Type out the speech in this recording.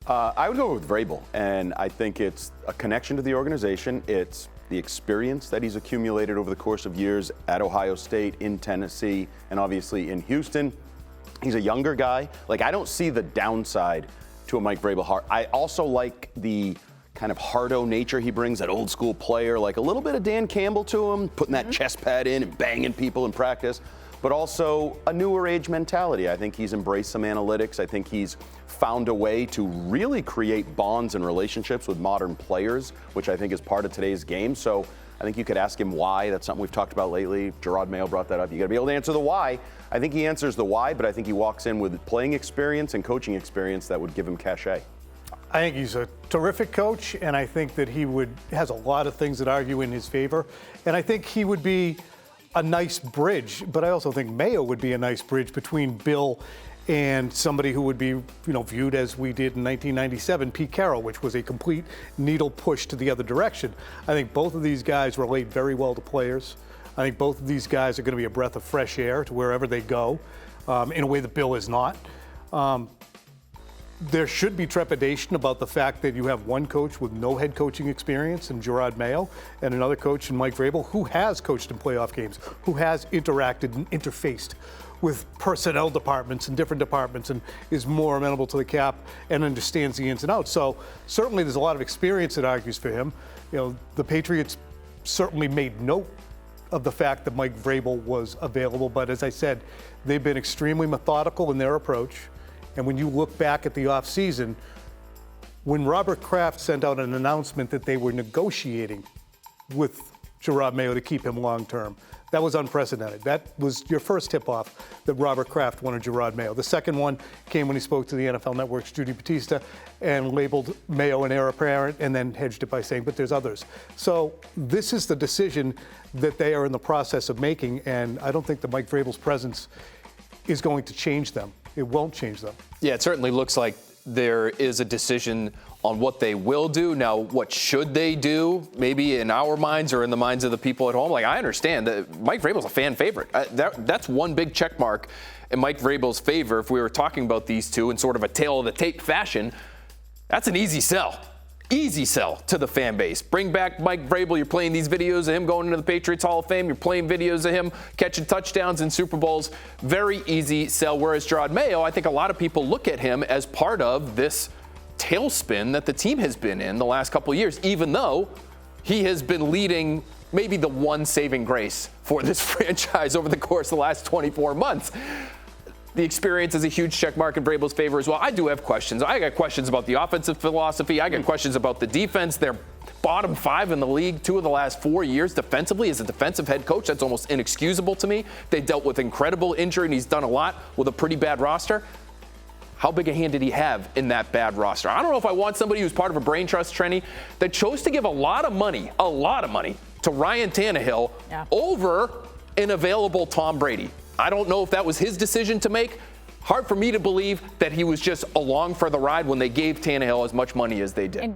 I would go with Vrabel, and I think it's a connection to the organization. It's the experience that he's accumulated over the course of years at Ohio State, in Tennessee, and obviously in Houston. He's a younger guy. Like, I don't see the downside to a Mike Vrabel. I also like the kind of hardo nature he brings, that old school player, like a little bit of Dan Campbell to him, putting that chest pad in and banging people in practice, but also a newer age mentality. I think he's embraced some analytics. I think he's found a way to really create bonds and relationships with modern players, which I think is part of today's game. So I think you could ask him why. That's something we've talked about lately. Jerod Mayo brought that up. You got to be able to answer the why. I think he answers the why, but I think he walks in with playing experience and coaching experience that would give him cachet. I think he's a terrific coach, and I think that has a lot of things that argue in his favor. And I think he would be a nice bridge, but I also think Mayo would be a nice bridge between Bill and somebody who would be, viewed as we did in 1997, Pete Carroll, which was a complete needle push to the other direction. I think both of these guys relate very well to players. I think both of these guys are going to be a breath of fresh air to wherever they go, in a way that Bill is not. There should be trepidation about the fact that you have one coach with no head coaching experience in Jerod Mayo and another coach in Mike Vrabel who has coached in playoff games, who has interacted and interfaced with personnel departments and different departments and is more amenable to the cap and understands the ins and outs. So certainly there's a lot of experience that argues for him. The Patriots certainly made note of the fact that Mike Vrabel was available, but as I said, they've been extremely methodical in their approach. And when you look back at the offseason, when Robert Kraft sent out an announcement that they were negotiating with Jerod Mayo to keep him long term, that was unprecedented. That was your first tip-off that Robert Kraft wanted Jerod Mayo. The second one came when he spoke to the NFL Network's Judy Battista and labeled Mayo an heir apparent and then hedged it by saying, but there's others. So this is the decision that they are in the process of making, and I don't think that Mike Vrabel's presence is going to change them. It won't change them. Yeah, it certainly looks like there is a decision on what they will do. Now, what should they do? Maybe in our minds or in the minds of the people at home. Like, I understand that Mike Vrabel's a fan favorite. That's one big check mark in Mike Vrabel's favor. If we were talking about these two in sort of a tail of the tape fashion, that's an easy sell. Easy sell to the fan base. Bring back Mike Vrabel. You're playing these videos of him going into the Patriots Hall of Fame. You're playing videos of him catching touchdowns in Super Bowls. Very easy sell. Whereas Jerod Mayo, I think a lot of people look at him as part of this tailspin that the team has been in the last couple of years, even though he has been leading maybe the one saving grace for this franchise over the course of the last 24 months. The experience is a huge check mark in Vrabel's favor as well. I do have questions. I got questions about the offensive philosophy. I got questions about the defense. They're bottom 5 in the league 2 of the last 4 years defensively. As a defensive head coach, that's almost inexcusable to me. They dealt with incredible injury, and he's done a lot with a pretty bad roster. How big a hand did he have in that bad roster? I don't know if I want somebody who's part of a brain trust, Trenny, that chose to give a lot of money to Ryan Tannehill over an available Tom Brady. I don't know if that was his decision to make. Hard for me to believe that he was just along for the ride when they gave Tannehill as much money as they did.